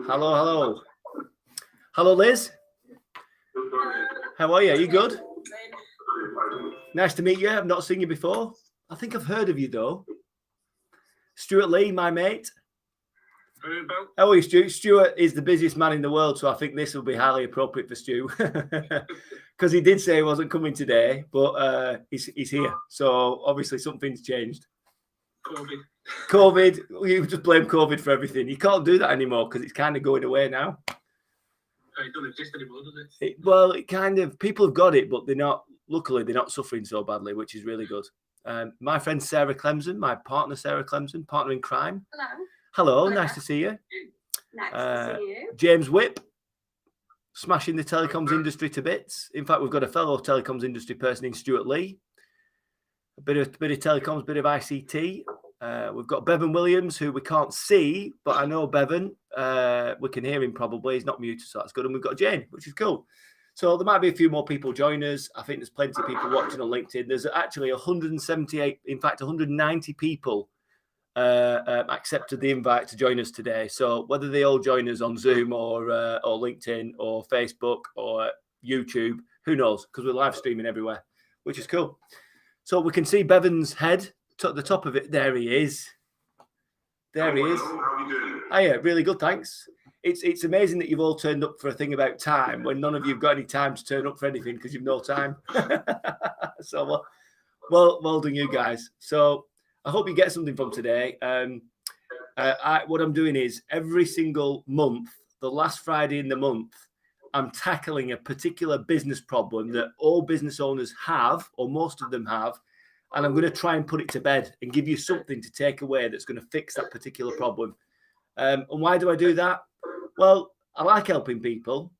Hello. Hello, Liz. How are you? Are you good? Nice to meet you. I've not seen you before. I think I've heard of you, though. Stuart Lee, my mate. How are you, Stu? Stuart is the busiest man in the world, so I think this will be highly appropriate for Stu. Because he did say he wasn't coming today, but he's here. So obviously something's changed. COVID. You just blame COVID for everything. You can't do that anymore because it's kind of going away now. It doesn't exist anymore, does it? Well, it kind of, people have got it, but luckily they're not suffering so badly, which is really good. My friend Sarah Clemson, my partner Sarah Clemson, partner in crime. Hello, nice to see you. Nice to see you. James Whipp, smashing the telecoms industry to bits. In fact, we've got a fellow telecoms industry person in Stuart Lee. A bit of telecoms, bit of ICT. We've got Bevan Williams, who we can't see, but I know Bevan. We can hear him probably. He's not muted, so that's good. And we've got Jane, which is cool. So there might be a few more people join us. I think there's plenty of people watching on LinkedIn. There's actually 178, in fact, 190 people accepted the invite to join us today. So whether they all join us on Zoom or LinkedIn or Facebook or YouTube, who knows? Because we're live streaming everywhere, which is cool. So we can see Bevan's head at the top of it. There he is. There he is. How are you doing? Hiya, really good, thanks. It's amazing that you've all turned up for a thing about time when none of you've got any time to turn up for anything because you've no time. So well done, you guys. So I hope you get something from today. What I'm doing is every single month, the last Friday in the month, I'm tackling a particular business problem that all business owners have, or most of them have, and I'm going to try and put it to bed and give you something to take away that's going to fix that particular problem. And why do I do that? Well, I like helping people.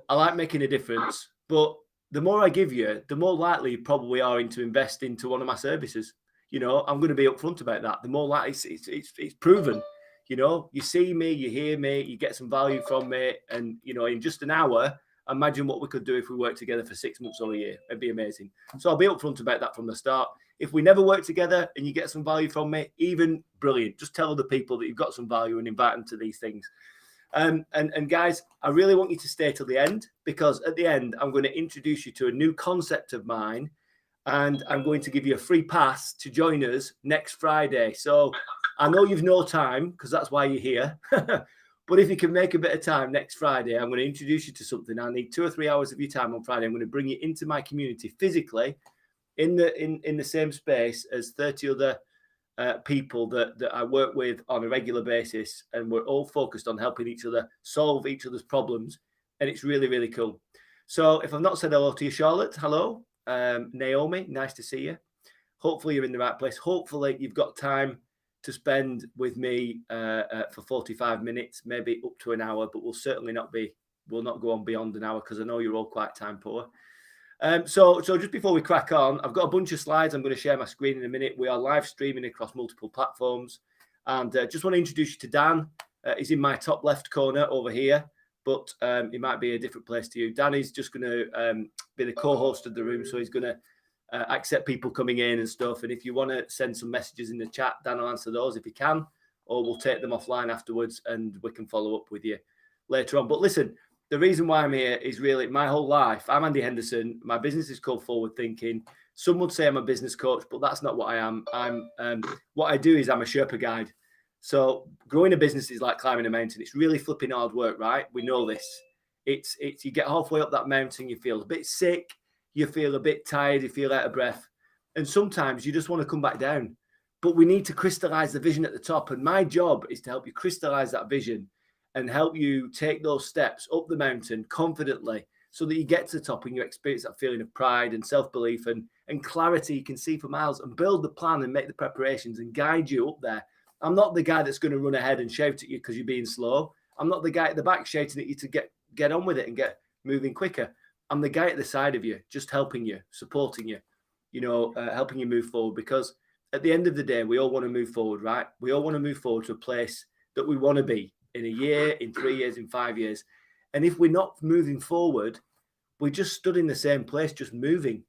I like making a difference. But the more I give you, the more likely you probably are to invest into one of my services. You know, I'm going to be upfront about that. The more likely it's proven. You know, you see me, you hear me, you get some value from me. And, you know, in just an hour, imagine what we could do if we worked together for 6 months or a year. It'd be amazing. So I'll be upfront about that from the start. If we never work together and you get some value from me, even brilliant. Just tell other people that you've got some value and invite them to these things. And guys, I really want you to stay till the end, because at the end, I'm going to introduce you to a new concept of mine, and I'm going to give you a free pass to join us next Friday. So I know you've no time because that's why you're here. But if you can make a bit of time next Friday, I'm going to introduce you to something. I need 2 or 3 hours of your time on Friday. I'm going to bring you into my community physically in the same space as 30 other people that I work with on a regular basis, and we're all focused on helping each other solve each other's problems, and it's really, really cool. So if I've not said hello to you, Charlotte, hello. Naomi, nice to see you. Hopefully you're in the right place. Hopefully you've got time to spend with me for 45 minutes, maybe up to an hour, but we'll not go on beyond an hour because I know you're all quite time poor. So just before we crack on, I've got a bunch of slides. I'm going to share my screen in a minute. We are live streaming across multiple platforms, and just want to introduce you to Dan. He's in my top left corner over here, but he might be a different place to you. Dan is just going to be the co-host of the room, so he's going to accept people coming in and stuff. And if you want to send some messages in the chat, Dan will answer those if he can, or we'll take them offline afterwards and we can follow up with you later on. But listen, the reason why I'm here is really my whole life. I'm Andy Henderson. My business is called Forward Thinking. Some would say I'm a business coach, but that's not what I am. What I do is I'm a Sherpa guide. So growing a business is like climbing a mountain. It's really flipping hard work, right? We know this. It's you get halfway up that mountain, you feel a bit sick, you feel a bit tired, you feel out of breath. And sometimes you just want to come back down. But we need to crystallize the vision at the top. And my job is to help you crystallize that vision and help you take those steps up the mountain confidently so that you get to the top and you experience that feeling of pride and self-belief and clarity. You can see for miles and build the plan and make the preparations and guide you up there. I'm not the guy that's going to run ahead and shout at you because you're being slow. I'm not the guy at the back shouting at you to get on with it and get moving quicker. I'm the guy at the side of you, just helping you, supporting you, helping you move forward. Because at the end of the day, we all want to move forward, right? We all want to move forward to a place that we want to be in a year, in 3 years, in 5 years. And if we're not moving forward, we just stood in the same place, just moving,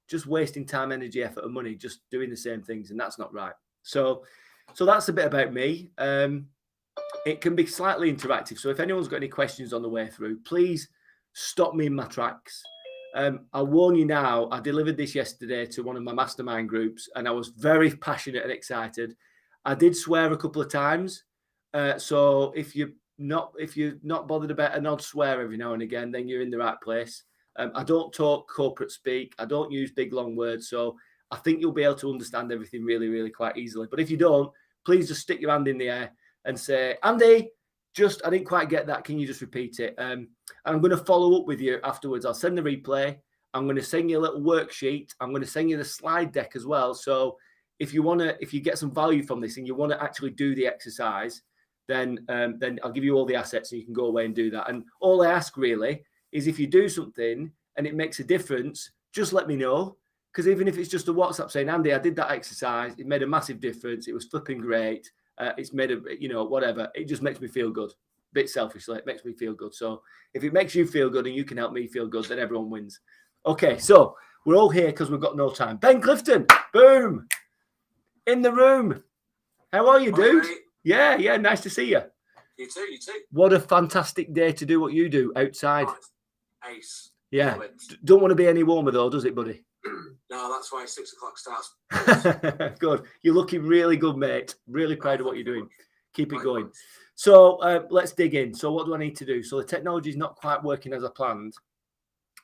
just wasting time, energy, effort, and money, just doing the same things. And that's not right. So that's a bit about me. It can be slightly interactive. So if anyone's got any questions on the way through, please stop me in my tracks. I'll warn you now, I delivered this yesterday to one of my mastermind groups and I was very passionate and excited. I did swear a couple of times. So if you're not bothered about an odd swear every now and again, then you're in the right place. I don't talk corporate speak. I don't use big, long words. So I think you'll be able to understand everything really, really quite easily. But if you don't, please just stick your hand in the air and say, Andy, I didn't quite get that. Can you just repeat it? And I'm going to follow up with you afterwards. I'll send the replay. I'm going to send you a little worksheet. I'm going to send you the slide deck as well. So if you get some value from this and you want to actually do the exercise, then I'll give you all the assets and you can go away and do that. And all I ask really is if you do something and it makes a difference, just let me know. Because even if it's just a WhatsApp saying, Andy, I did that exercise, it made a massive difference. It was flipping great. It's made whatever. It just makes me feel good. A bit selfishly, it makes me feel good. So if it makes you feel good and you can help me feel good, then everyone wins. Okay, so we're all here because we've got no time. Ben Clifton, boom, in the room. How are you, dude? Yeah, nice to see you. You too. What a fantastic day to do what you do outside. Oh, ace. Yeah. Don't want to be any warmer though, does it, buddy? No, that's why 6 o'clock starts. Good. You're looking really good, mate. Really proud of what you're doing. Keep it going. So let's dig in. So what do I need to do? So the technology is not quite working as I planned.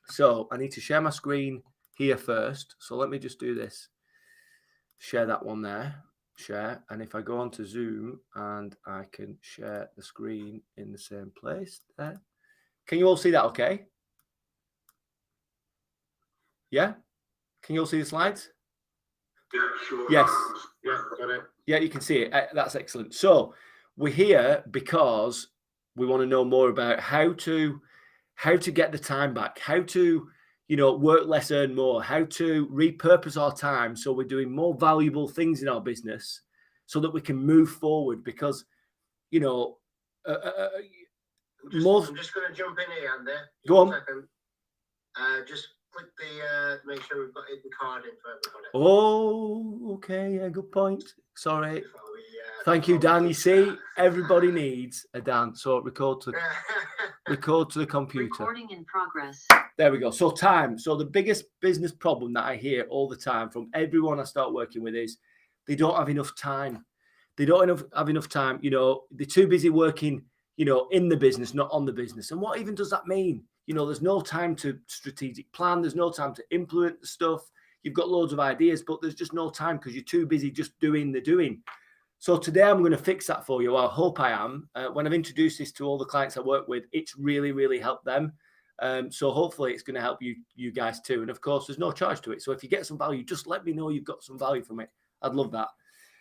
So I need to share my screen here first. So let me just do this. Share that one there. Share. And if I go on to Zoom and I can share the screen in the same place there. Can you all see that okay? Yeah? Can you all see the slides? Yeah, sure. Yes. Yeah, got it. Yeah, you can see it. That's excellent. So we're here because we want to know more about how to get the time back, how to, work less, earn more, how to repurpose our time so we're doing more valuable things in our business so that we can move forward because, I'm just going to jump in here, Andy. Go on. 1 second. Just click the make sure we've got the card in for everybody. Oh, okay. Yeah, good point. Sorry. Thank you, Dan. You see, everybody needs a Dan. So record to the computer. Recording in progress. There we go. So time. So the biggest business problem that I hear all the time from everyone I start working with is they don't have enough time. They don't have enough time. They're too busy working, in the business, not on the business. And what even does that mean? There's no time to strategic plan. There's no time to implement the stuff. You've got loads of ideas, but there's just no time because you're too busy just doing the doing. So today I'm going to fix that for you. I hope I am. When I've introduced this to all the clients I work with, it's really, really helped them. So hopefully it's going to help you guys too. And of course, there's no charge to it. So if you get some value, just let me know you've got some value from it. I'd love that.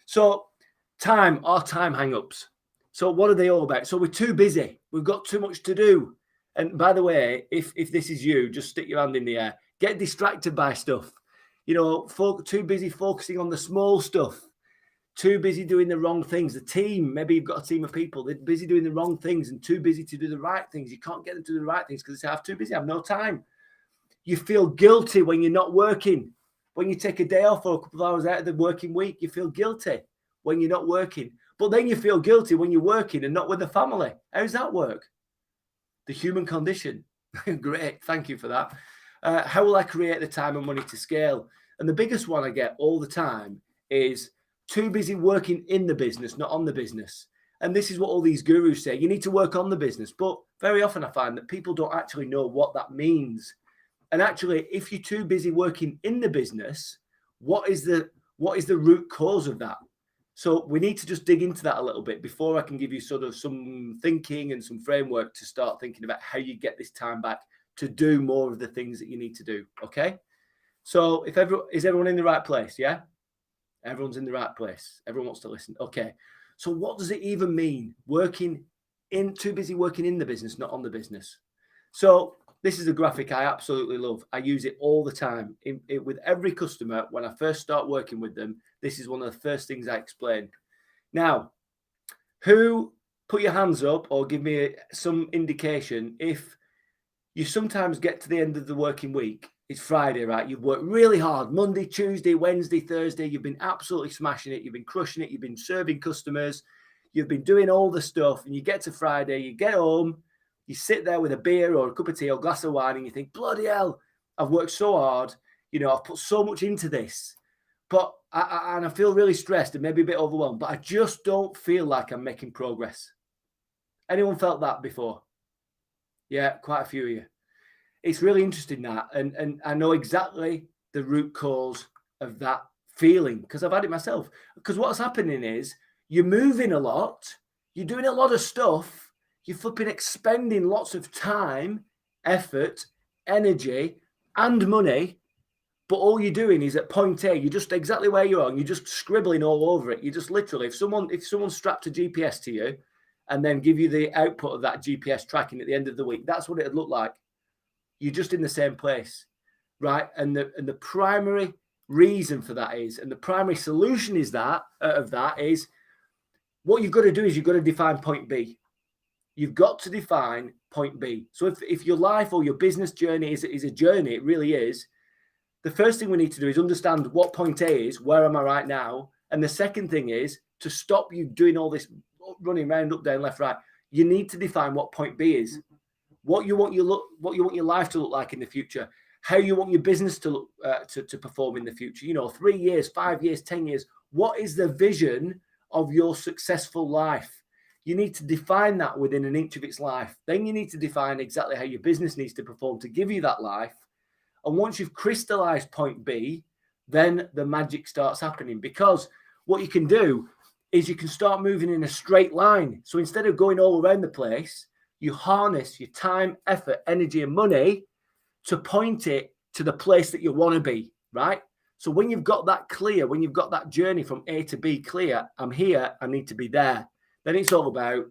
So our time hang-ups. So what are they all about? So we're too busy. We've got too much to do. And by the way, if this is you, just stick your hand in the air. Get distracted by stuff. Too busy focusing on the small stuff. Too busy doing the wrong things. The team, maybe you've got a team of people. They're busy doing the wrong things and too busy to do the right things. You can't get them to do the right things because they say, I'm too busy. I have no time. You feel guilty when you're not working. When you take a day off or a couple of hours out of the working week, you feel guilty when you're not working. But then you feel guilty when you're working and not with the family. How does that work? The human condition. Great. Thank you for that. How will I create the time and money to scale? And the biggest one I get all the time is too busy working in the business, not on the business. And this is what all these gurus say. You need to work on the business. But very often I find that people don't actually know what that means. And actually, if you're too busy working in the business, what is the root cause of that? So we need to just dig into that a little bit before I can give you sort of some thinking and some framework to start thinking about how you get this time back to do more of the things that you need to do. Okay. So is everyone in the right place? Yeah. Everyone's in the right place. Everyone wants to listen. Okay. So what does it even mean? Too busy working in the business, not on the business. So this is a graphic I absolutely love. I use it all the time with every customer. When I first start working with them, this is one of the first things I explain. Now, who put your hands up or give me some indication if you sometimes get to the end of the working week. It's Friday, right? You've worked really hard. Monday, Tuesday, Wednesday, Thursday. You've been absolutely smashing it. You've been crushing it. You've been serving customers. you've been doing all the stuff, and you get to Friday, you get home, you sit there with a beer or a cup of tea or a glass of wine, and you think, bloody hell, I've worked so hard, I've put so much into this, but I feel really stressed and maybe a bit overwhelmed, but I just don't feel like I'm making progress. Anyone felt that before? Yeah, quite a few of you. It's really interesting that, and I know exactly the root cause of that feeling because I've had it myself. Because what's happening is you're moving a lot, you're doing a lot of stuff, you're flipping expending lots of time, effort, energy, and money. But all you're doing is at point A, you're just exactly where you are, and you're just scribbling all over it. You just literally, if someone strapped a GPS to you and then give you the output of that GPS tracking at the end of the week, that's what it'd look like. You're just in the same place, right? And the primary reason for that is, and the primary solution is that is what you've got to do is you've got to define point B. You've got to define point B. So if your life or your business journey is a journey, it really is. The first thing we need to do is understand what point A is, where am I right now? And the second thing is to stop you doing all this running around, up, down, left, right. You need to define what point B is, what you want your life to look like in the future, how you want your business to look to perform in the future. 3 years, 5 years, 10 years. What is the vision of your successful life? You need to define that within an inch of its life. Then you need to define exactly how your business needs to perform to give you that life. And once you've crystallized point B, then the magic starts happening, because what you can do is you can start moving in a straight line. So instead of going all around the place, you harness your time, effort, energy, and money to point it to the place that you want to be, right? So when you've got that clear, when you've got that journey from A to B clear, I'm here, I need to be there. Then it's all about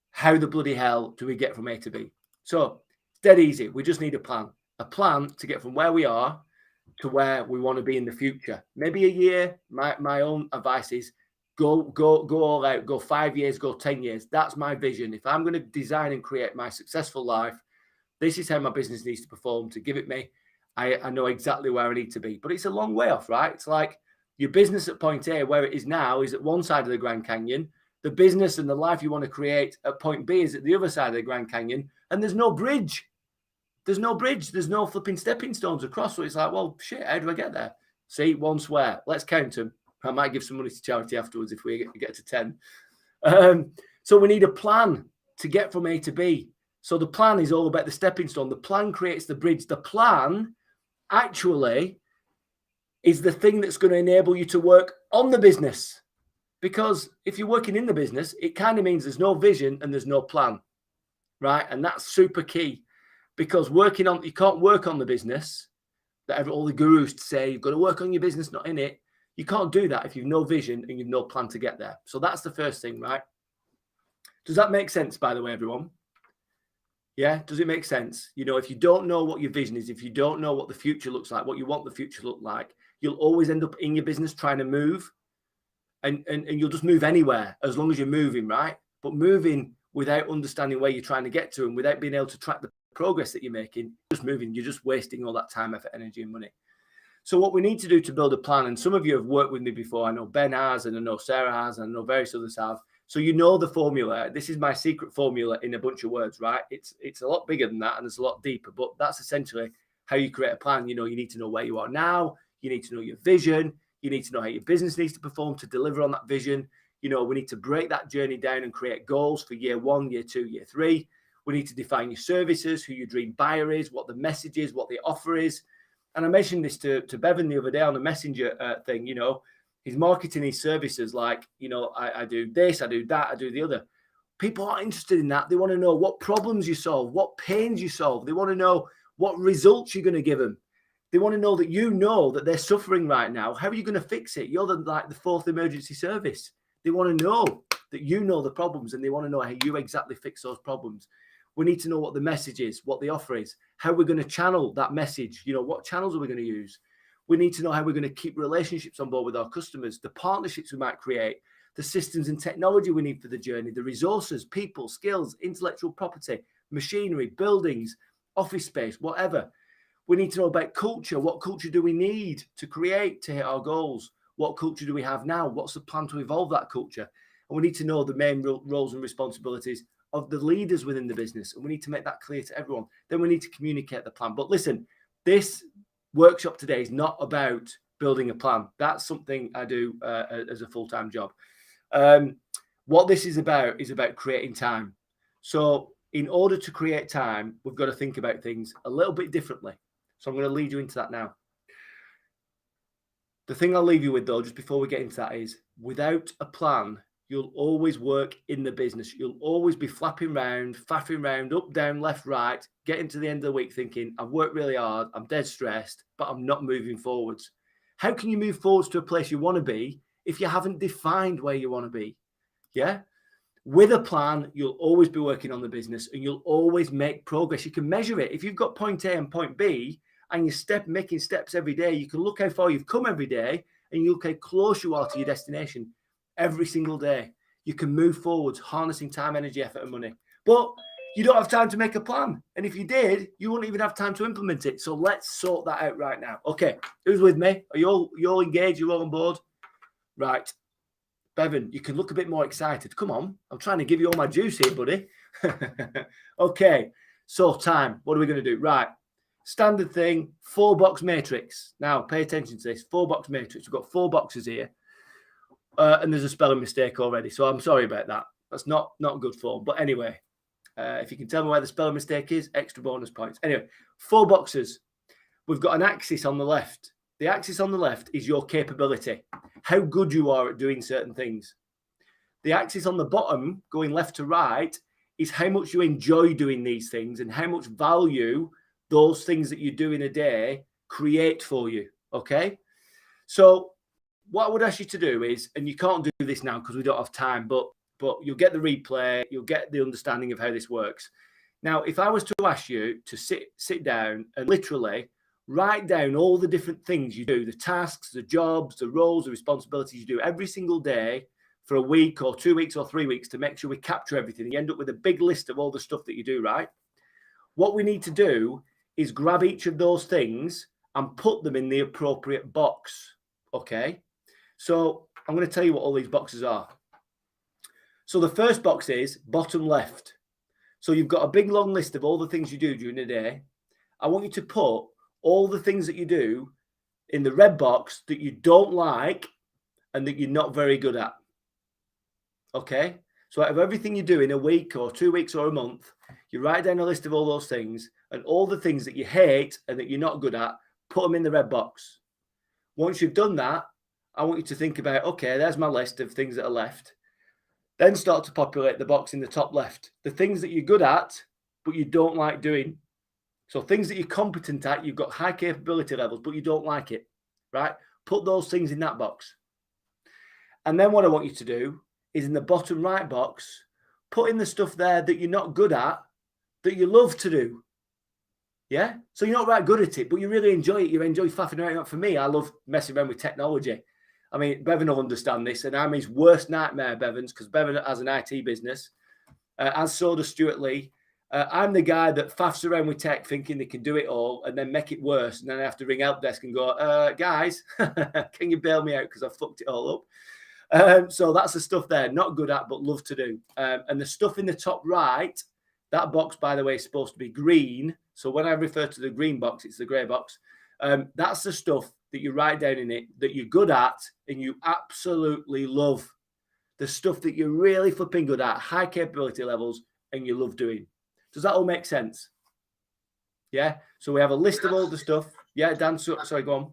how the bloody hell do we get from A to B? So it's dead easy. We just need a plan to get from where we are to where we want to be in the future. Maybe a year. My own advice is go all out, go 5 years, go 10 years. That's my vision. If I'm going to design and create my successful life, this is how my business needs to perform to give it me. I know exactly where I need to be, but it's a long way off, right? It's like your business at point A, where it is now, is at one side of the Grand Canyon. The business and the life you want to create at point B is at the other side of the Grand Canyon, and there's no bridge. There's no bridge. There's no flipping stepping stones across. So it's like, well, shit, how do I get there? See, one square. Let's count them. I might give some money to charity afterwards if we get to 10. So we need a plan to get from A to B. So the plan is all about the stepping stone. The plan creates the bridge. The plan actually is the thing that's going to enable you to work on the business. Because if you're working in the business, it kind of means there's no vision and there's no plan, right? And that's super key, because you can't work on the business that all the gurus say you've got to work on your business, not in it. You can't do that if you've no vision and you've no plan to get there. So that's the first thing, right? Does that make sense, by the way, everyone? Yeah, does it make sense? If you don't know what your vision is, if you don't know what the future looks like, what you want the future to look like, you'll always end up in your business trying to move. And you'll just move anywhere as long as you're moving, right? But moving without understanding where you're trying to get to and without being able to track the progress that you're making, just moving, you're just wasting all that time, effort, energy, and money. So what we need to do to build a plan, and some of you have worked with me before, I know Ben has, and I know Sarah has, and I know various others have. So you know the formula. This is my secret formula in a bunch of words, right? It's a lot bigger than that, and it's a lot deeper, but that's essentially how you create a plan. You need to know where you are now. You need to know your vision. You need to know how your business needs to perform to deliver on that vision. We need to break that journey down and create goals for year 1, year 2, year 3. We need to define your services, who your dream buyer is, what the message is, what the offer is. And I mentioned this to Bevan the other day on the Messenger thing. He's marketing his services like, I do this, I do that, I do the other. People aren't interested in that. They want to know what problems you solve, what pains you solve. They want to know what results you're going to give them. They want to know that they're suffering right now. How are you going to fix it? You're the fourth emergency service. They want to know that you know the problems, and they want to know how you exactly fix those problems. We need to know what the message is, what the offer is, how we're going to channel that message. What channels are we going to use? We need to know how we're going to keep relationships on board with our customers, the partnerships we might create, the systems and technology we need for the journey, the resources, people, skills, intellectual property, machinery, buildings, office space, whatever. We need to know about culture. What culture do we need to create to hit our goals? What culture do we have now? What's the plan to evolve that culture? and we need to know the main roles and responsibilities of the leaders within the business, and we need to make that clear to everyone. Then we need to communicate the plan. But listen, this workshop today is not about building a plan. That's something I do as a full-time job. What this is about creating time. So in order to create time, we've got to think about things a little bit differently. So I'm going to lead you into that now. The thing I'll leave you with, though, just before we get into that, is without a plan, you'll always work in the business. You'll always be flapping around, faffing around, up, down, left, right, getting to the end of the week thinking, I've worked really hard, I'm dead stressed, but I'm not moving forwards. How can you move forwards to a place you want to be if you haven't defined where you want to be? Yeah? With a plan, you'll always be working on the business and you'll always make progress. You can measure it. If you've got point A and point B and you're making steps every day, you can look how far you've come every day and you look how close you are to your destination every single day. You can move forwards, harnessing time, energy, effort, and money. But you don't have time to make a plan. And if you did, you wouldn't even have time to implement it. So let's sort that out right now. Okay, who's with me? Are you all engaged? You all on board? Right. Bevan, you can look a bit more excited. Come on. I'm trying to give you all my juice here, buddy. Okay. So time. What are we going to do? Right. Standard thing, 4-box matrix. Now, pay attention to this. 4-box matrix. We've got 4 boxes here. And there's a spelling mistake already. So I'm sorry about that. That's not good form. But anyway, if you can tell me where the spelling mistake is, extra bonus points. Anyway, 4 boxes. We've got an axis on the left. The axis on the left is your capability, how good you are at doing certain things. The axis on the bottom, going left to right, is how much you enjoy doing these things and how much value those things that you do in a day create for you, okay? So what I would ask you to do is, and you can't do this now because we don't have time, but you'll get the replay, you'll get the understanding of how this works. Now, if I was to ask you to sit down and literally write down all the different things you do, the tasks, the jobs, the roles, the responsibilities you do every single day for a week or 2 weeks or 3 weeks to make sure we capture everything. You end up with a big list of all the stuff that you do, right? What we need to do is grab each of those things and put them in the appropriate box, okay? So I'm going to tell you what all these boxes are. So the first box is bottom left. So you've got a big long list of all the things you do during the day. I want you to put all the things that you do in the red box that you don't like and that you're not very good at. Okay? So out of everything you do in a week or 2 weeks or a month, you write down a list of all those things, and all the things that you hate and that you're not good at, put them in the red box. Once you've done that, I want you to think about, okay, there's my list of things that are left. Then start to populate the box in the top left. The things that you're good at, but you don't like doing. So things that you're competent at, you've got high capability levels, but you don't like it, right? Put those things in that box. And then what I want you to do is in the bottom right box, put in the stuff there that you're not good at, that you love to do. Yeah? So you're not right good at it, but you really enjoy it. You enjoy faffing around. For me, I love messing around with technology. I mean, Bevan will understand this, and I'm his worst nightmare, Bevan's, because Bevan has an IT business, as so does Stuart Lee. I'm the guy that faffs around with tech thinking they can do it all and then make it worse. And then I have to ring help desk and go, guys, can you bail me out because I fucked it all up? So that's the stuff there, not good at, but love to do. And the stuff in the top right, that box, by the way, is supposed to be green. So when I refer to the green box, it's the grey box. That's the stuff that you write down in it that you're good at and you absolutely love. The stuff that you're really flipping good at, high capability levels, and you love doing. Does that all make sense? Yeah. So we have a list of all the stuff. Yeah, Dan. Sorry, go on.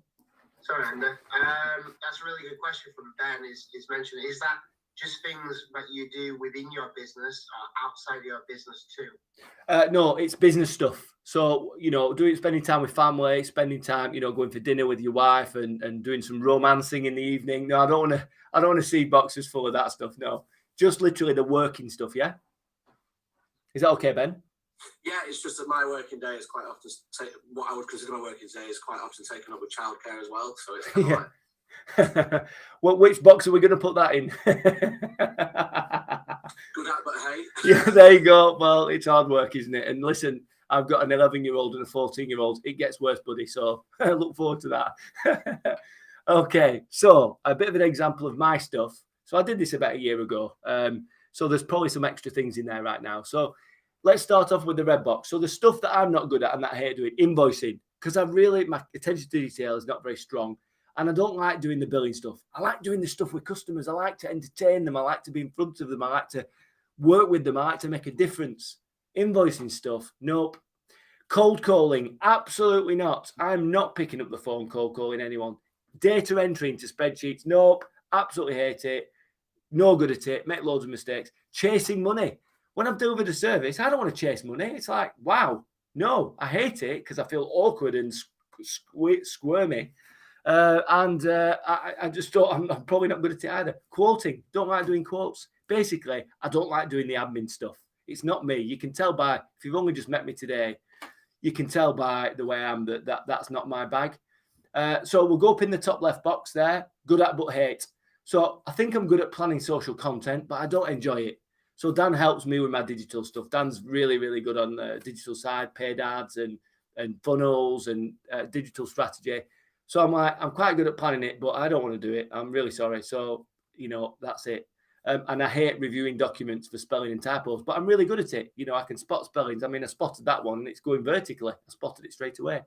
Sorry, Andy. That's a really good question from Ben. Is mentioned. Is that just things that you do within your business or outside your business too? No, it's business stuff. So, spending time with family, spending time, going for dinner with your wife and doing some romancing in the evening. No, I don't want to see boxes full of that stuff. No, just literally the working stuff. Yeah. Is that okay, Ben? Yeah, it's just that my working day is quite often what I would consider my working day is quite often taken up with childcare as well. So it's kind of like, well, which box are we going to put that in? good at, but hey. Yeah, there you go. Well, it's hard work, isn't it? And listen, I've got an 11-year-old and a 14-year-old. It gets worse, buddy. So I look forward to that. Okay, so a bit of an example of my stuff. So I did this about a year ago. So there's probably some extra things in there right now. So let's start off with the red box. So the stuff that I'm not good at and that I hate doing, invoicing, because my attention to detail is not very strong. And I don't like doing the billing stuff. I like doing the stuff with customers. I like to entertain them. I like to be in front of them. I like to work with them. I like to make a difference. Invoicing stuff, nope. Cold calling, absolutely not. I'm not picking up the phone cold calling anyone. Data entry into spreadsheets, nope. Absolutely hate it. No good at it. Make loads of mistakes. Chasing money. When I've delivered a service, I don't want to chase money. It's like, wow, no, I hate it because I feel awkward and squirmy. I just don't, I'm probably not good at it either. Quoting, don't like doing quotes. Basically, I don't like doing the admin stuff. It's not me. You can tell by, if you've only just met me today, you can tell by the way I am that's not my bag. So we'll go up in the top left box there. Good at but hate. So I think I'm good at planning social content, but I don't enjoy it. So Dan helps me with my digital stuff. Dan's really, really good on the digital side, paid ads and funnels and digital strategy. So I'm quite good at planning it, but I don't want to do it. I'm really sorry. So, that's it. And I hate reviewing documents for spelling and typos, but I'm really good at it. I can spot spellings. I mean, I spotted that one and it's going vertically. I spotted it straight away.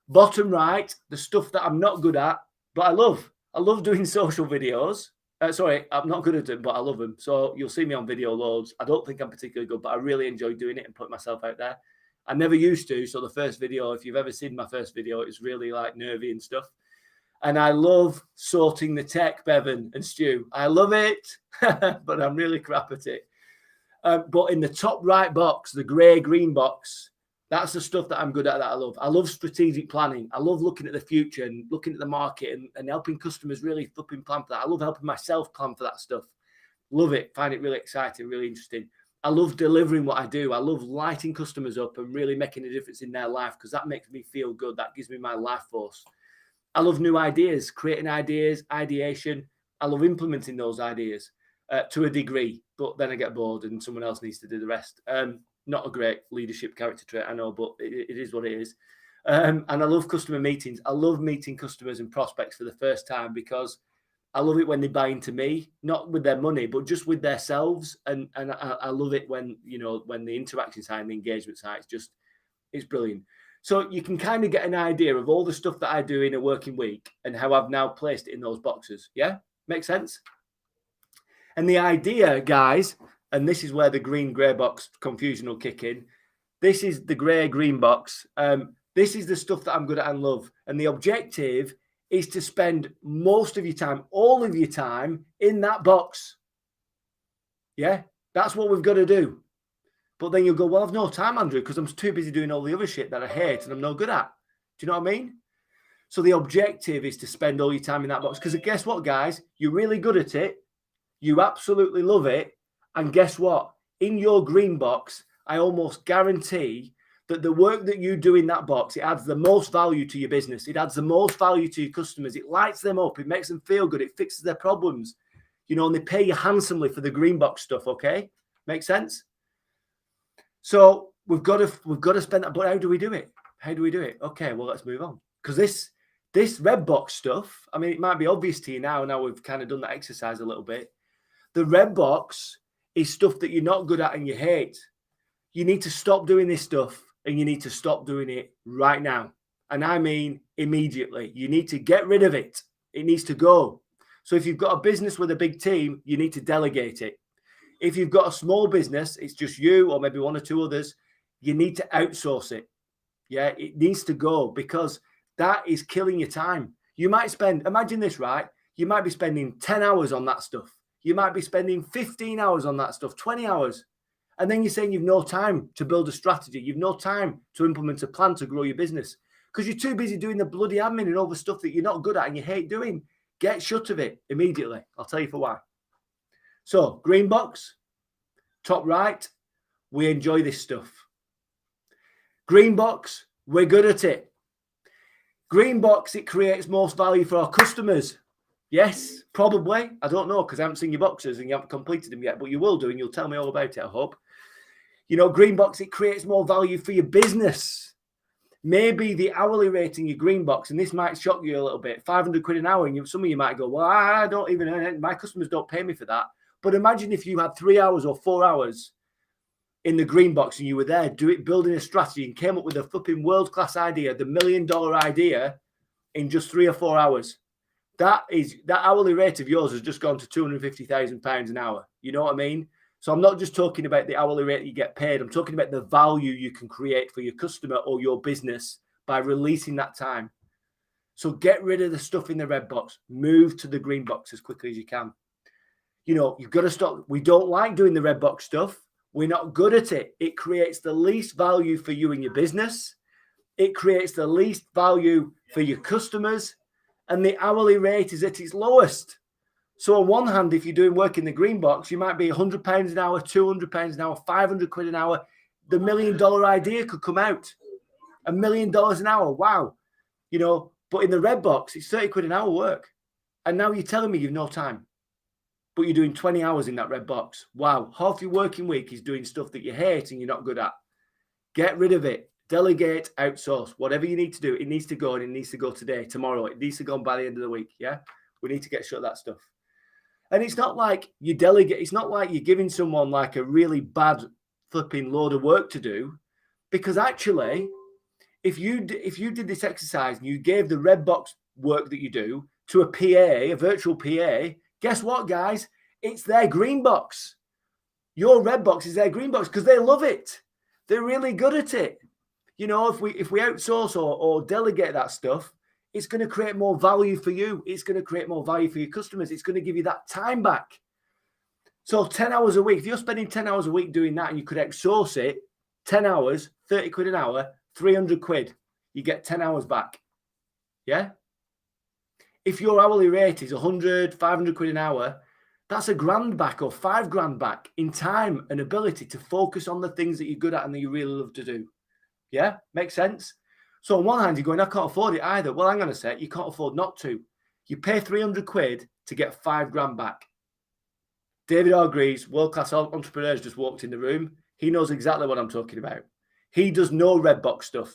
Bottom right, the stuff that I'm not good at, but I love. I love doing social videos. Sorry, I'm not good at it, but I love them. So you'll see me on video loads. I don't think I'm particularly good, but I really enjoy doing it and putting myself out there. I never used to. So the first video, if you've ever seen my first video, it's really like nervy and stuff. And I love sorting the tech, Bevan and Stu. I love it, but I'm really crap at it. But in the top right box, the grey-green box, that's the stuff that I'm good at that I love. I love strategic planning. I love looking at the future and looking at the market and helping customers really flipping plan for that. I love helping myself plan for that stuff. Love it. Find it really exciting, really interesting. I love delivering what I do. I love lighting customers up and really making a difference in their life because that makes me feel good. That gives me my life force. I love new ideas, creating ideas, ideation. I love implementing those ideas to a degree, but then I get bored and someone else needs to do the rest. Not a great leadership character trait, I know, but it is what it is. And I love customer meetings. I love meeting customers and prospects for the first time because I love it when they buy into me, not with their money, but just with themselves. And I love it when, when the interaction side and the engagement side, it's brilliant. So you can kind of get an idea of all the stuff that I do in a working week and how I've now placed it in those boxes. Yeah? Makes sense? And the idea, guys, and this is where the green-grey box confusion will kick in. This is the grey-green box. This is the stuff that I'm good at and love. And the objective is to spend most of your time, all of your time in that box. Yeah? That's what we've got to do. But then you'll go, well, I've no time, Andrew, because I'm too busy doing all the other shit that I hate and I'm no good at. Do you know what I mean? So the objective is to spend all your time in that box. Because guess what, guys? You're really good at it. You absolutely love it. And guess what? In your green box, I almost guarantee that the work that you do in that box, it adds the most value to your business. It adds the most value to your customers. It lights them up. It makes them feel good. It fixes their problems. And they pay you handsomely for the green box stuff, okay? Make sense? So we've got to spend that. But how do we do it? How do we do it? Okay, well, let's move on. Because this red box stuff, I mean, it might be obvious to you now we've kind of done that exercise a little bit. The red box is stuff that you're not good at and you hate. You need to stop doing this stuff and you need to stop doing it right now. And I mean immediately. You need to get rid of it. It needs to go. So if you've got a business with a big team, you need to delegate it. If you've got a small business, it's just you or maybe one or two others, you need to outsource it. Yeah, it needs to go because that is killing your time. You might imagine this, right? You might be spending 10 hours on that stuff. You might be spending 15 hours on that stuff, 20 hours. And then you're saying you've no time to build a strategy. You've no time to implement a plan to grow your business because you're too busy doing the bloody admin and all the stuff that you're not good at and you hate doing. Get shut of it immediately. I'll tell you for why. So green box, top right, we enjoy this stuff. Green box, we're good at it. Green box, it creates most value for our customers. Yes, probably. I don't know because I haven't seen your boxes and you haven't completed them yet, but you will do and you'll tell me all about it, I hope. Green box, it creates more value for your business. Maybe the hourly rate in your green box, and this might shock you a little bit, 500 quid an hour. And some of you might go, well, I don't even earn it. My customers don't pay me for that. But imagine if you had 3 hours or 4 hours in the green box and you were there building a strategy and came up with a flipping world-class idea, the $1 million idea in just 3 or 4 hours. That hourly rate of yours has just gone to £250,000 an hour. You know what I mean? So I'm not just talking about the hourly rate you get paid. I'm talking about the value you can create for your customer or your business by releasing that time. So get rid of the stuff in the red box. Move to the green box as quickly as you can. You know, you've got to stop. We don't like doing the red box stuff. We're not good at it. It creates the least value for you and your business. It creates the least value for your customers. And the hourly rate is at its lowest. So on one hand, if you're doing work in the green box, you might be £100 an hour, £200 an hour, 500 quid an hour. The $1 million idea could come out. $1 million an hour. Wow. You know, but in the red box, it's 30 quid an hour work. And now you're telling me you've no time, but you're doing 20 hours in that red box. Wow. Half your working week is doing stuff that you hate and you're not good at. Get rid of it. Delegate, outsource, whatever you need to do. It needs to go and it needs to go today, tomorrow. It needs to go by the end of the week. Yeah. We need to get shut of that stuff. And it's not like you delegate. It's not like you're giving someone like a really bad flipping load of work to do, because actually, if you did this exercise and you gave the red box work that you do to a PA, a virtual PA, guess what, guys? It's their green box. Your red box is their green box because they love it. They're really good at it. You know, if we outsource or delegate that stuff, it's going to create more value for you. It's going to create more value for your customers. It's going to give you that time back. So 10 hours a week, if you're spending 10 hours a week doing that and you could outsource it, 10 hours, 30 quid an hour, 300 quid, you get 10 hours back. Yeah? If your hourly rate is 100, 500 quid an hour, that's £1,000 back or £5,000 back in time and ability to focus on the things that you're good at and that you really love to do. Yeah? Makes sense? So on one hand, you're going, I can't afford it either. Well, hang on a sec. You can't afford not to. You pay 300 quid to get £5,000 back. David Hargreaves, world-class entrepreneur, has just walked in the room. He knows exactly what I'm talking about. He does no red box stuff.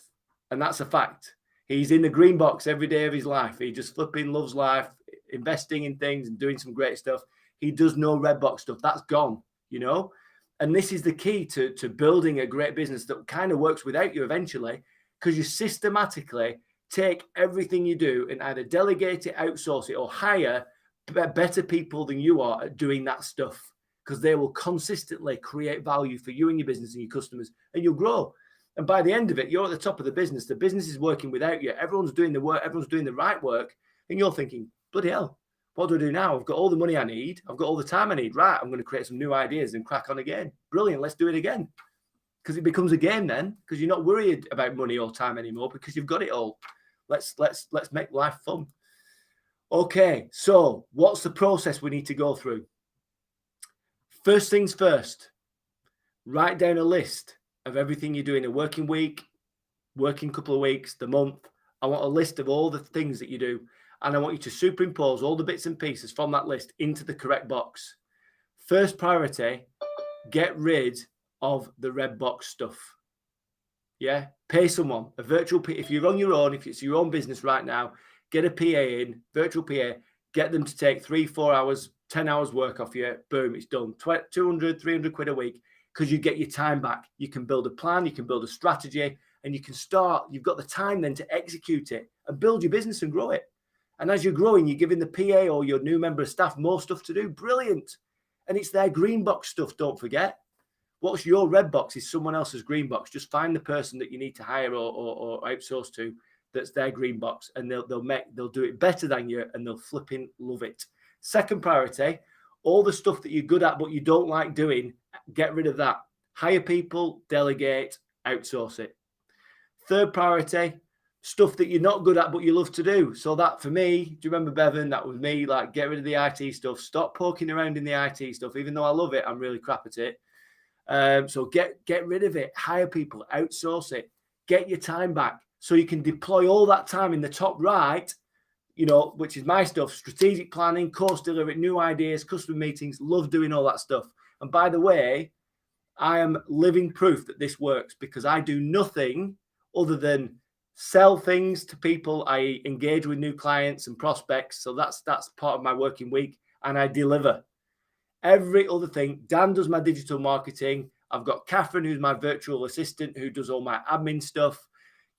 And that's a fact. He's in the green box every day of his life. He just flipping loves life, investing in things and doing some great stuff. He does no red box stuff. That's gone, you know? And this is the key to building a great business that kind of works without you eventually, because you systematically take everything you do and either delegate it, outsource it, or hire better people than you are at doing that stuff, because they will consistently create value for you and your business and your customers, and you'll grow. And by the end of it, you're at the top of the business. The business is working without you. Everyone's doing the work. Everyone's doing the right work. And you're thinking, bloody hell, what do I do now? I've got all the money I need. I've got all the time I need. Right, I'm going to create some new ideas and crack on again. Brilliant. Let's do it again. Because it becomes a game then, because you're not worried about money or time anymore because you've got it all. Let's make life fun. Okay, so what's the process we need to go through? First things first, write down a list of everything you do in a working week, working couple of weeks, the month. I want a list of all the things that you do, and I want you to superimpose all the bits and pieces from that list into the correct box. First priority, get rid of the red box stuff. Yeah, pay someone, a virtual PA. If you're on your own, if it's your own business right now, get a PA in, virtual PA, get them to take 3-4 hours, 10 hours work off you. Boom, it's done. 200, 300 quid a week, because you get your time back. You can build a plan, you can build a strategy, and you can start. You've got the time then to execute it and build your business and grow it. And as you're growing, you're giving the PA or your new member of staff more stuff to do. Brilliant. And it's their green box stuff, don't forget. What's your red box is someone else's green box. Just find the person that you need to hire or outsource to that's their green box, and they'll do it better than you, and they'll flipping love it. Second priority, all the stuff that you're good at but you don't like doing, get rid of that. Hire people, delegate, outsource it. Third priority, stuff that you're not good at but you love to do. So that for me, do you remember Bevan? That was me. Like, get rid of the IT stuff. Stop poking around in the IT stuff. Even though I love it, I'm really crap at it. So get rid of it. Hire people, outsource it. Get your time back so you can deploy all that time in the top right, you know, which is my stuff, strategic planning, course delivery, new ideas, customer meetings. Love doing all that stuff. And by the way, I am living proof that this works, because I do nothing other than sell things to people. I engage with new clients and prospects. So that's part of my working week, and I deliver every other thing. Dan does my digital marketing. I've got Catherine, who's my virtual assistant, who does all my admin stuff.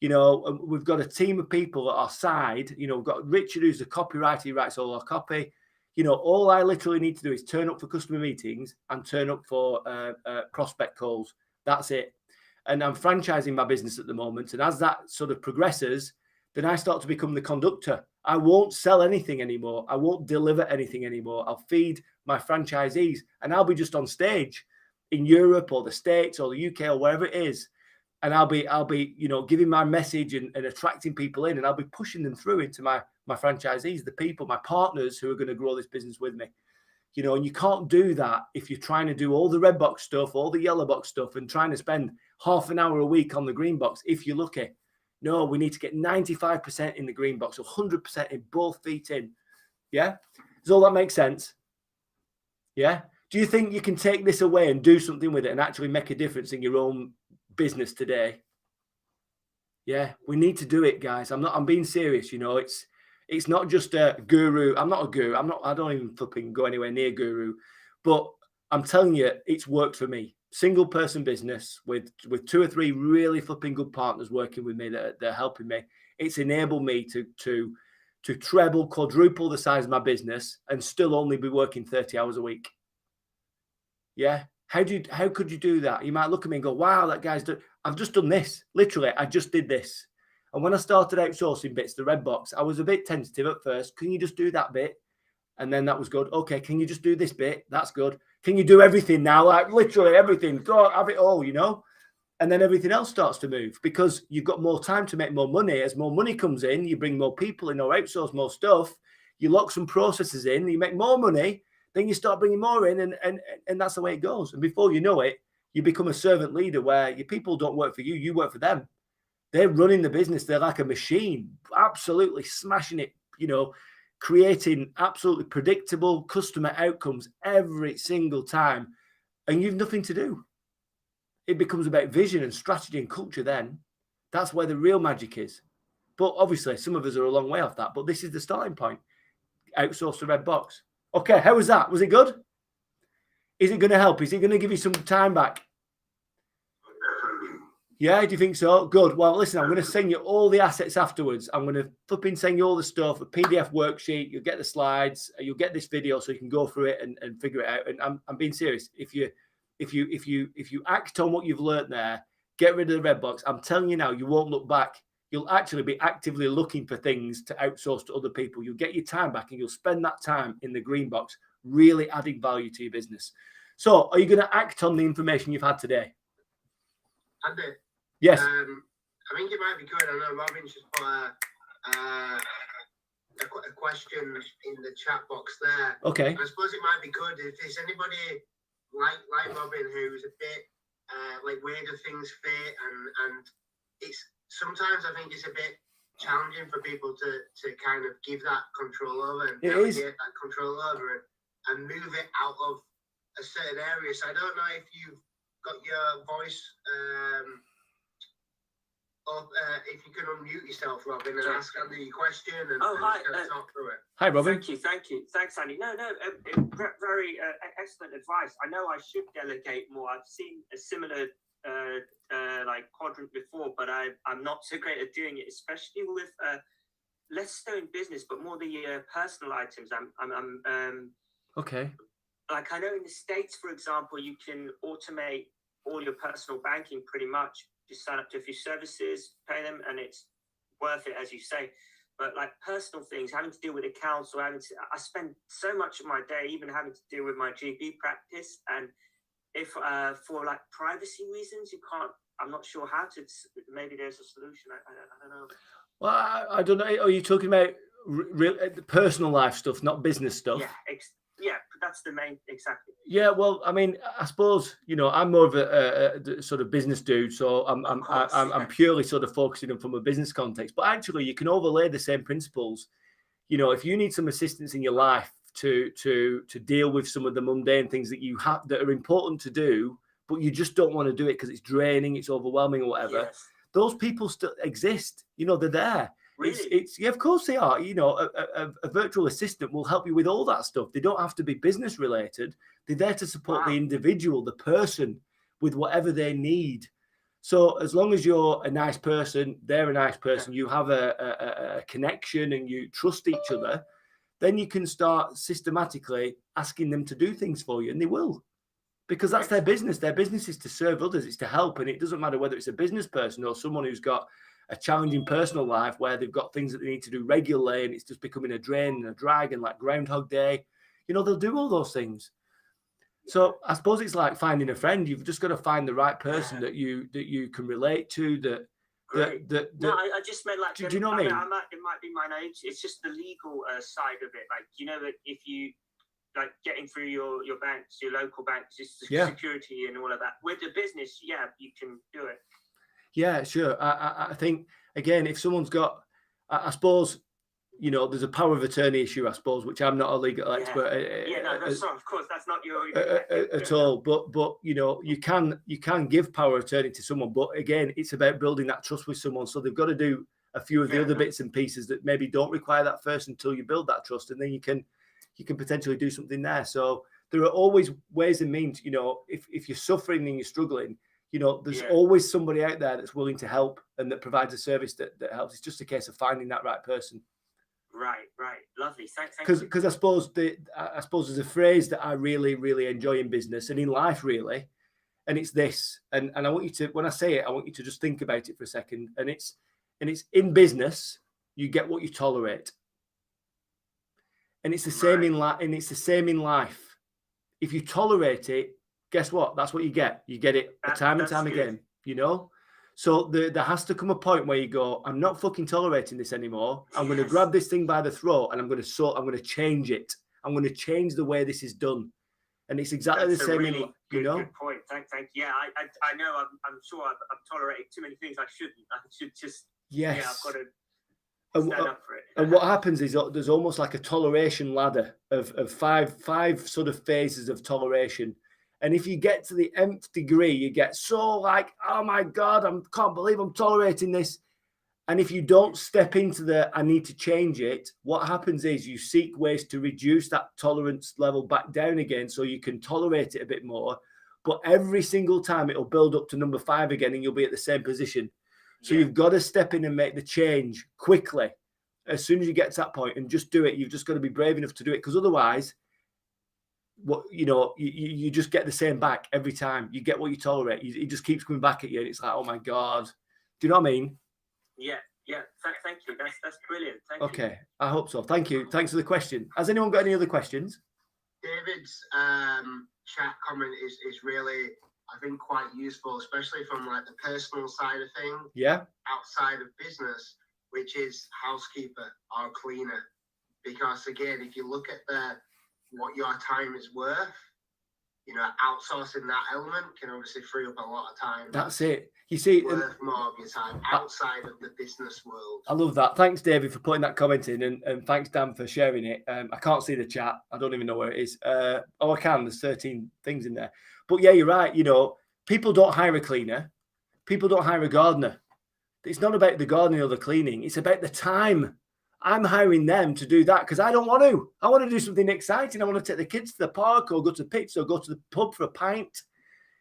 You know, we've got a team of people at our side. You know, we've got Richard, who's the copywriter. He writes all our copy. You know, all I literally need to do is turn up for customer meetings and turn up for prospect calls. That's it. And I'm franchising my business at the moment. And as that sort of progresses, then I start to become the conductor. I won't sell anything anymore. I won't deliver anything anymore. I'll feed my franchisees, and I'll be just on stage in Europe or the States or the UK or wherever it is. And I'll be, you know, giving my message and attracting people in, and I'll be pushing them through into my franchisees, the people, my partners who are going to grow this business with me. You know, and you can't do that if you're trying to do all the red box stuff, all the yellow box stuff, and trying to spend half an hour a week on the green box if you're lucky. No, we need to get 95% in the green box, 100% in, both feet in. Yeah? Does all that make sense? Yeah? Do you think you can take this away and do something with it and actually make a difference in your own business today? Yeah, we need to do it, guys. I'm being serious, you know. It's not just a guru. I'm not a guru. I don't even flipping go anywhere near guru. But I'm telling you, it's worked for me. Single person business with 2 or 3 really flipping good partners working with me that they're helping me. It's enabled me to treble, quadruple the size of my business and still only be working 30 hours a week. Yeah. How could you do that? You might look at me and go, wow, that guy's done. I've just done this. Literally, I just did this. And when I started outsourcing bits, the red box, I was a bit tentative at first. Can you just do that bit? And then that was good. Okay, can you just do this bit? That's good. Can you do everything now? Like literally everything. Go have it all, you know? And then everything else starts to move because you've got more time to make more money. As more money comes in, you bring more people in or outsource more stuff. You lock some processes in, you make more money. Then you start bringing more in, and that's the way it goes. And before you know it, you become a servant leader where your people don't work for you, you work for them. They're running the business. They're like a machine, absolutely smashing it, you know, creating absolutely predictable customer outcomes every single time. And you've nothing to do. It becomes about vision and strategy and culture then. That's where the real magic is. But obviously, some of us are a long way off that. But this is the starting point. Outsource the red box. Okay, how was that? Was it good? Is it going to help? Is it going to give you some time back? Yeah, do you think so? Good. Well, listen, I'm going to send you all the assets afterwards. I'm going to flipping send you all the stuff, a PDF worksheet. You'll get the slides. You'll get this video so you can go through it and figure it out. And I'm being serious. If you act on what you've learned there, get rid of the red box. I'm telling you now, you won't look back. You'll actually be actively looking for things to outsource to other people. You'll get your time back and you'll spend that time in the green box, really adding value to your business. So are you going to act on the information you've had today? I did. Yes. I think it might be good. I know Robin just put a question in the chat box there. Okay. I suppose it might be good if there's anybody like Robin who's a bit like where do things fit and it's sometimes I think it's a bit challenging for people to kind of give that control over and delegate that control over and move it out of a certain area. So I don't know if you've got your voice up, if you can unmute yourself, Robin, and ask Andy your question and hi. Talk through it. Hi, Robin. Thank you. Thanks, Andy. No, very excellent advice. I know I should delegate more. I've seen a similar like quadrant before, but I'm not so great at doing it, especially with less so in business, but more the personal items. I'm okay. Like I know in the States, for example, you can automate all your personal banking pretty much. Just sign up to a few services, pay them, and it's worth it, as you say. But like personal things, having to deal with accounts, or I spend so much of my day even having to deal with my GP practice. And if for like privacy reasons, you can't, I'm not sure how to, maybe there's a solution. I don't know. Well, I don't know. Are you talking about real personal life stuff, not business stuff? Yeah, that's the main, exactly. Yeah, well, I mean, I suppose, you know, I'm more of a sort of business dude, so I'm purely sort of focusing on from a business context. But actually, you can overlay the same principles. You know, if you need some assistance in your life to deal with some of the mundane things that you have that are important to do, but you just don't want to do it because it's draining, it's overwhelming, or whatever. Yes. those people still exist. You know, they're there. Really? It's yeah, of course they are. You know, a virtual assistant will help you with all that stuff. They don't have to be business related. They're there to support the individual, the person, with whatever they need. So as long as you're a nice person, they're a nice person, you have a connection and you trust each other, then you can start systematically asking them to do things for you, and they will. Because that's their business. Their business is to serve others. It's to help. And it doesn't matter whether it's a business person or someone who's got a challenging personal life where they've got things that they need to do regularly and it's just becoming a drain and a drag and like Groundhog Day. You know, they'll do all those things. So I suppose it's like finding a friend. You've just got to find the right person that you can relate to. No, I just meant like. Do you know what I mean? It might be my age. It's just the legal side of it. Like, you know, that if you like getting through your banks, your local banks, just security and all of that. With the business, yeah, you can do it. Yeah, sure. I think, again, if someone's got, I suppose, you know, there's a power of attorney issue, I suppose, which I'm not a legal expert. Of course, that's not your at all. But you know, you can give power of attorney to someone. But again, it's about building that trust with someone. So they've got to do a few of the other bits and pieces that maybe don't require that first until you build that trust, and then you can potentially do something there. So there are always ways and means. You know, if you're suffering and you're struggling, you know, there's always somebody out there that's willing to help and that provides a service that helps. It's just a case of finding that right person. Right. Lovely. Thanks. Because I suppose there's a phrase that I really, really enjoy in business and in life, really, and it's this. And I want you to, when I say it, I want you to just think about it for a second. And it's in business, you get what you tolerate. And it's the same in life. And it's the same in life. If you tolerate it, guess what? That's what you get. You get it time and time again. You know. So there has to come a point where you go, I'm not fucking tolerating this anymore. I'm going to grab this thing by the throat and I'm going to change it. I'm going to change the way this is done. And it's exactly the same. Really good point. Thank you. Yeah, I know. I'm sure I'm tolerating too many things I shouldn't. I should just. Yes. Yeah, I've got to stand up for it. And what happens is there's almost like a toleration ladder of five sort of phases of toleration. And if you get to the nth degree, you get so like, oh my God, I can't believe I'm tolerating this. And if you don't step into I need to change it, what happens is you seek ways to reduce that tolerance level back down again so you can tolerate it a bit more. But every single time it'll build up to number 5 again and you'll be at the same position. So you've got to step in and make the change quickly as soon as you get to that point and just do it. You've just got to be brave enough to do it, because otherwise, you just get the same back every time. You get what you tolerate. It just keeps coming back at you. And it's like, oh my God. Do you know what I mean? Yeah. Thank you. That's brilliant. Thank you. Okay. I hope so. Thank you. Thanks for the question. Has anyone got any other questions? David's chat comment is really, I think, quite useful, especially from like the personal side of things. Yeah. Outside of business, which is housekeeper or cleaner. Because again, if you look at what your time is worth, you know, outsourcing that element can obviously free up a lot of time. That's it. You see, worth more of your time outside of the business world. I love that. Thanks, David, for putting that comment in, and thanks, Dan, for sharing it. I can't see the chat. I don't even know where it is. I can. There's 13 things in there. But yeah, you're right. You know, people don't hire a cleaner. People don't hire a gardener. It's not about the gardening or the cleaning. It's about the time. I'm hiring them to do that because I don't want to. I want to do something exciting. I want to take the kids to the park or go to the pitch or go to the pub for a pint.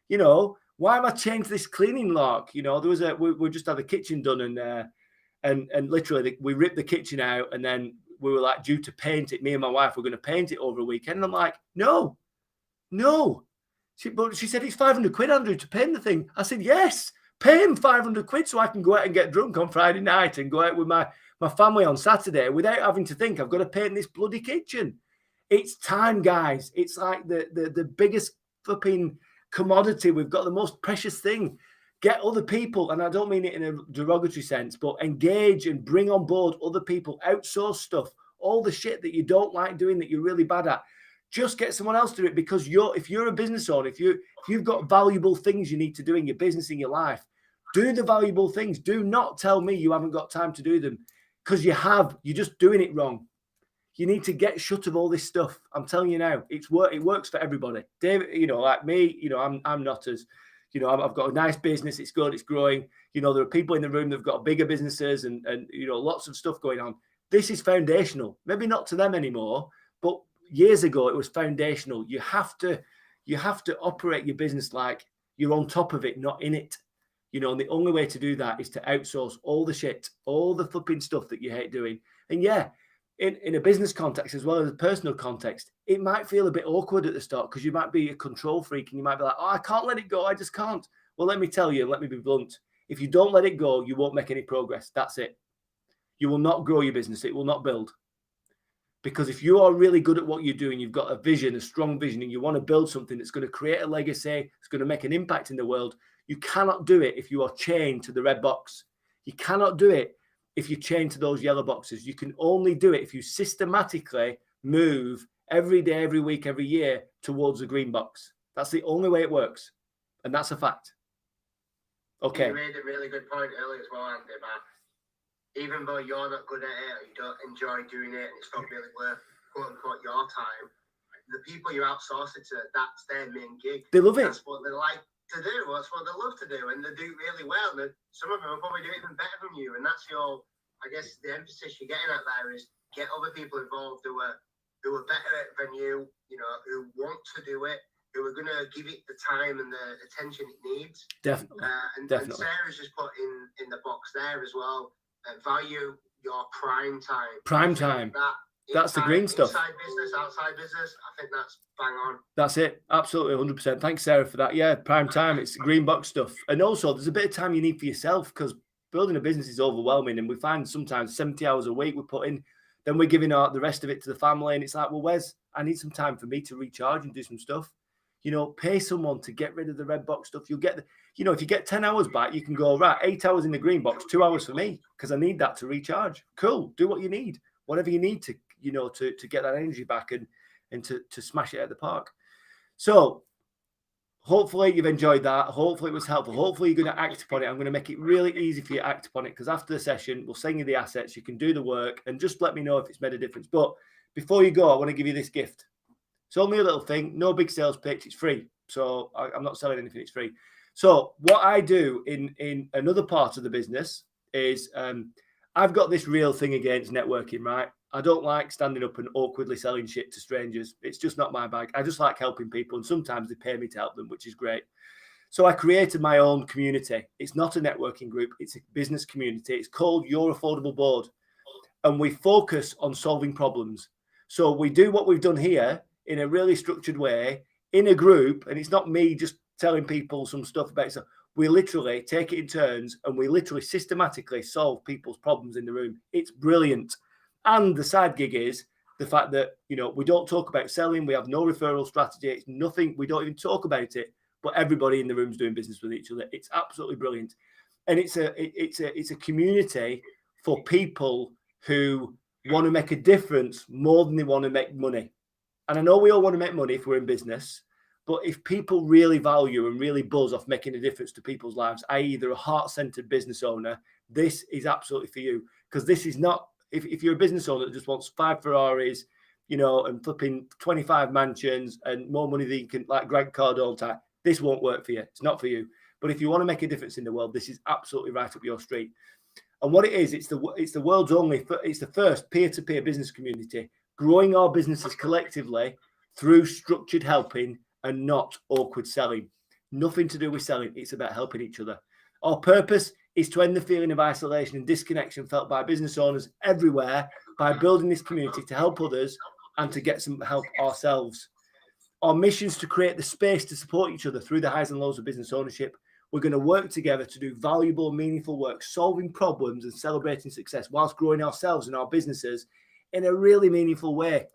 You know, why am I changing this cleaning lark? You know, there was we just had the kitchen done and literally we ripped the kitchen out and then we were like due to paint it. Me and my wife were going to paint it over a weekend. And I'm like, no. But she said, it's 500 quid, Andrew, to paint the thing. I said, yes, pay him 500 quid so I can go out and get drunk on Friday night and go out with my family on Saturday without having to think I've got to paint this bloody kitchen. It's time, guys. It's like the biggest flipping commodity. We've got the most precious thing. Get other people, and I don't mean it in a derogatory sense, but engage and bring on board other people. Outsource stuff, all the shit that you don't like doing that you're really bad at. Just get someone else to do it, because if you're a business owner, if you've got valuable things you need to do in your business, in your life, do the valuable things. Do not tell me you haven't got time to do them. Because you have, you're just doing it wrong. You need to get shut of all this stuff. I'm telling you now, it works for everybody. David, you know, like me, you know, I'm not as, You know, I've got a nice business. It's good. It's growing. You know, there are people in the room that've got bigger businesses and you know, lots of stuff going on. This is foundational. Maybe not to them anymore, but years ago it was foundational. You have to operate your business like you're on top of it, not in it. You know, and the only way to do that is to outsource all the shit, all the flipping stuff that you hate doing. And yeah, in a business context as well as a personal context, it might feel a bit awkward at the start because you might be a control freak and you might be like, oh, I can't let it go. I just can't. Well, let me tell you, let me be blunt. If you don't let it go, you won't make any progress. That's it. You will not grow your business. It will not build. Because if you are really good at what you're doing, you've got a vision, a strong vision, and you want to build something that's going to create a legacy, it's going to make an impact in the world, you cannot do it if you are chained to the red box. You cannot do it if you're chained to those yellow boxes. You can only do it if you systematically move every day, every week, every year towards the green box. That's the only way it works. And that's a fact. Okay. You made a really good point earlier as well, Andy, about even though you're not good at it or you don't enjoy doing it and it's not really worth, quote unquote, your time, the people you outsource it to, that's their main gig. They love it. That's what they like to do. That's what they love to do. And they do really well. And some of them will probably do it even better than you. And that's your, I guess, the emphasis you're getting at there is get other people involved who are better than you, you know, who want to do it, who are going to give it the time and the attention it needs. Definitely. And Definitely. Sarah's just put in the box there as well. Value your prime time. Prime time. That's the green stuff. Inside business, outside business. I think that's bang on. That's it. Absolutely, 100%. Thanks, Sarah, for that. Yeah, prime time. It's green box stuff. And also, there's a bit of time you need for yourself because building a business is overwhelming. And we find sometimes 70 hours a week we put in, then we're giving out the rest of it to the family. And it's like, well, I need some time for me to recharge and do some stuff. You know, pay someone to get rid of the red box stuff. You'll get, you know, if you get 10 hours back, you can go, right, 8 hours in the green box, 2 hours for me because I need that to recharge. Cool. Do what you need, whatever you need to, you know, to get that energy back and to smash it at the park. So hopefully you've enjoyed that. Hopefully it was helpful. Hopefully you're going to act upon it. I'm going to make it really easy for you to act upon it because after the session, we'll send you the assets. You can do the work and just let me know if it's made a difference. But before you go, I want to give you this gift. It's only a little thing, no big sales pitch. It's free. So I'm not selling anything. It's free. So what I do in another part of the business is I've got this real thing against networking, right? I don't like standing up and awkwardly selling shit to strangers. It's just not my bag. I just like helping people. And sometimes they pay me to help them, which is great. So I created my own community. It's not a networking group. It's a business community. It's called Your Affordable Board. And we focus on solving problems. So we do what we've done here in a really structured way in a group. And it's not me just telling people some stuff about it. So we literally take it in turns and we literally systematically solve people's problems in the room. It's brilliant. And the side gig is the fact that, you know, we don't talk about selling. We have no referral strategy. It's nothing. We don't even talk about it. But everybody in the room is doing business with each other. It's absolutely brilliant. And it's a community for people who want to make a difference more than they want to make money. And I know we all want to make money if we're in business, but if people really value and really buzz off making a difference to people's lives, i.e. they're a heart-centered business owner, this is absolutely for you. Because this is not, if you're a business owner that just wants 5 Ferraris, you know, and flipping 25 mansions and more money than you can, like Grant Cardone all the time, this won't work for you. It's not for you. But if you want to make a difference in the world, this is absolutely right up your street. And what it is, it's the world's only, it's the first peer-to-peer business community, growing our businesses collectively through structured helping and not awkward selling. Nothing to do with selling. It's about helping each other. Our purpose is to end the feeling of isolation and disconnection felt by business owners everywhere by building this community to help others and to get some help ourselves. Our mission is to create the space to support each other through the highs and lows of business ownership. We're going to work together to do valuable, meaningful work, solving problems and celebrating success whilst growing ourselves and our businesses in a really meaningful way.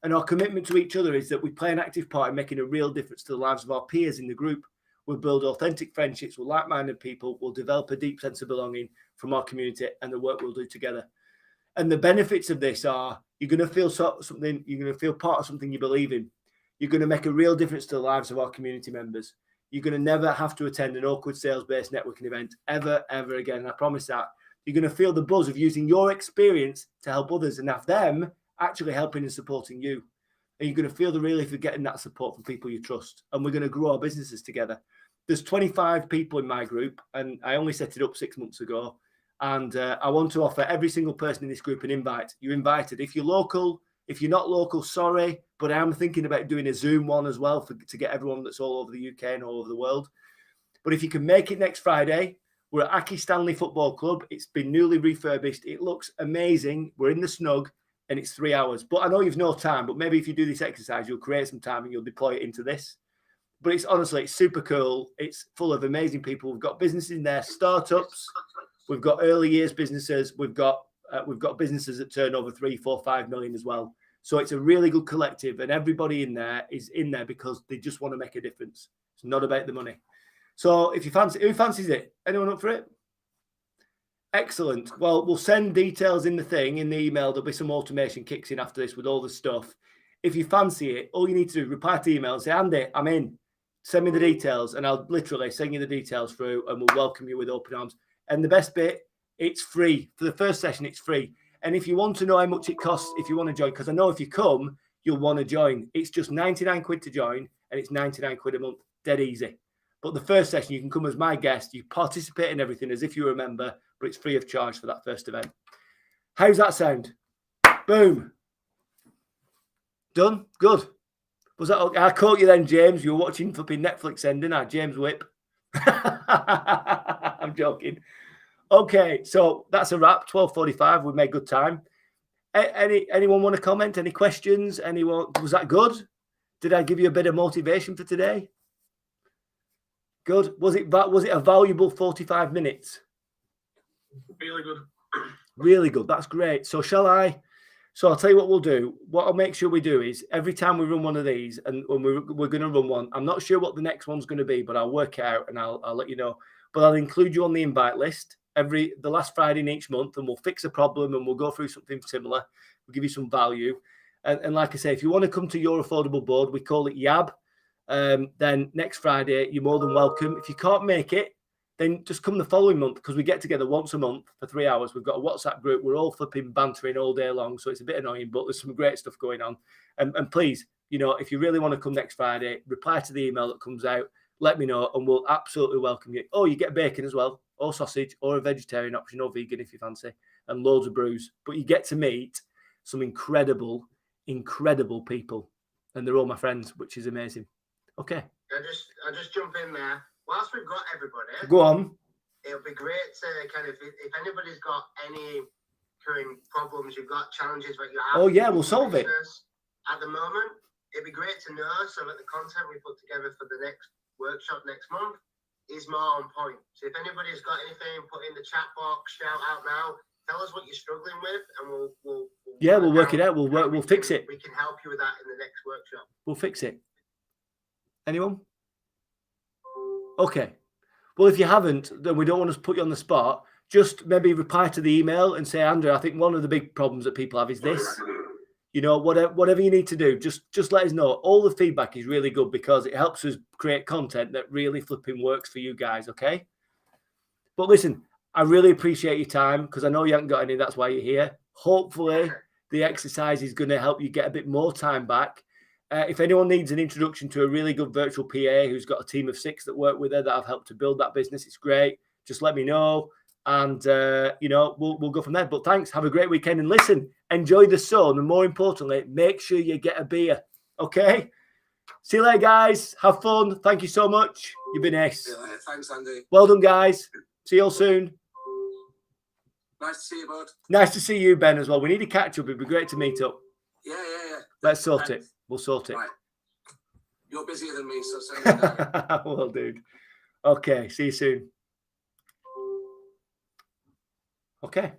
And our commitment to each other is that we play an active part in making a real difference to the lives of our peers in the group. We'll build authentic friendships with like-minded people. We'll develop a deep sense of belonging from our community and the work we'll do together. And the benefits of this are you're going to feel something, you're going to feel part of something you believe in. You're going to make a real difference to the lives of our community members. You're going to never have to attend an awkward sales-based networking event ever again. And I promise that. You're going to feel the buzz of using your experience to help others and have them actually helping and supporting you. And you're going to feel the relief of getting that support from people you trust. And we're going to grow our businesses together. there's 25 people in my group, and I only set it up 6 months ago. And I want to offer every single person in this group an invite. You're invited. If you're local, if you're not local, sorry, but I'm thinking about doing a Zoom one as well to get everyone that's all over the UK and all over the world. But if you can make it next Friday, we're at Aki Stanley Football Club. It's been newly refurbished. It looks amazing. We're in the snug, and it's 3 hours. But I know you've no time, but maybe if you do this exercise, you'll create some time and you'll deploy it into this. But it's honestly, it's super cool. It's full of amazing people. We've got businesses in there, startups. We've got early years businesses. We've got businesses that turn over 3, 4, 5 million as well. So it's a really good collective, and everybody in there is in there because they just want to make a difference. It's not about the money. So if you fancy, who fancies it? Anyone up for it? Excellent. Well, we'll send details in the email. There'll be some automation kicks in after this with all the stuff. If you fancy it, all you need to do is reply to email and say, Andy, I'm in. Send me the details, and I'll literally send you the details through, and we'll welcome you with open arms. And the best bit, it's free. For the first session, it's free. And if you want to know how much it costs, if you want to join, because I know if you come, you'll want to join. It's just 99 quid to join, and it's 99 quid a month. Dead easy. But the first session, you can come as my guest. You participate in everything as if you're a member, but it's free of charge for that first event. How's that sound? Boom. Done? Good. Was that okay? I caught you then, James. You were watching flipping Netflix ending, James Whip. I'm joking. Okay, so that's a wrap. 12:45. We made good time. Anyone want to comment? Any questions? Anyone? Was that good? Did I give you a bit of motivation for today? Good. Was it a valuable 45 minutes? Really good. Really good. That's great. So So I'll tell you what we'll do. What I'll make sure we do is every time we run one of these, and when we're going to run one, I'm not sure what the next one's going to be, but I'll work it out and I'll let you know. But I'll include you on the invite list the last Friday in each month, and we'll fix a problem and we'll go through something similar. We'll give you some value. And like I say, if you want to come to Your Affordable Board, we call it YAB. Then next Friday, you're more than welcome. If you can't make it, then just come the following month, because we get together once a month for 3 hours. We've got a WhatsApp group. We're all flipping bantering all day long. So it's a bit annoying, but there's some great stuff going on. And please, if you really want to come next Friday, reply to the email that comes out. Let me know, and we'll absolutely welcome you. Oh, you get bacon as well, or sausage, or a vegetarian option, or vegan if you fancy, and loads of brews. But you get to meet some incredible, incredible people. And they're all my friends, which is amazing. Okay. I'll just jump in there. Whilst we've got everybody, go on. It'll be great to kind of, if anybody's got any current problems, you've got challenges that you have. Oh yeah, we'll solve it. At the moment, it'd be great to know so that the content we put together for the next workshop next month is more on point. So if anybody's got anything, put in the chat box, shout out now. Tell us what you're struggling with, and we'll work it out. We'll fix it. We can help you with that in the next workshop. We'll fix it. Anyone? Okay. Well, if you haven't, then we don't want to put you on the spot. Just maybe reply to the email and say, Andrew, I think one of the big problems that people have is this. Whatever you need to do, just let us know. All the feedback is really good because it helps us create content that really flipping works for you guys, okay? But listen, I really appreciate your time because I know you haven't got any. That's why you're here. Hopefully, the exercise is going to help you get a bit more time back. If anyone needs an introduction to a really good virtual PA who's got a team of 6 that work with her that I've helped to build that business, it's great. Just let me know, and we'll go from there. But thanks. Have a great weekend, and listen, enjoy the sun, and more importantly, make sure you get a beer. Okay. See you later, guys. Have fun. Thank you so much. You've been ace. Thanks, Andy. Well done, guys. See you all soon. Nice to see you, bud. Nice to see you, Ben, as well. We need to catch up. It'd be great to meet up. Yeah. Let's sort it. We'll sort it. Right. You're busier than me, so send me down. Well, dude. Okay. See you soon. Okay.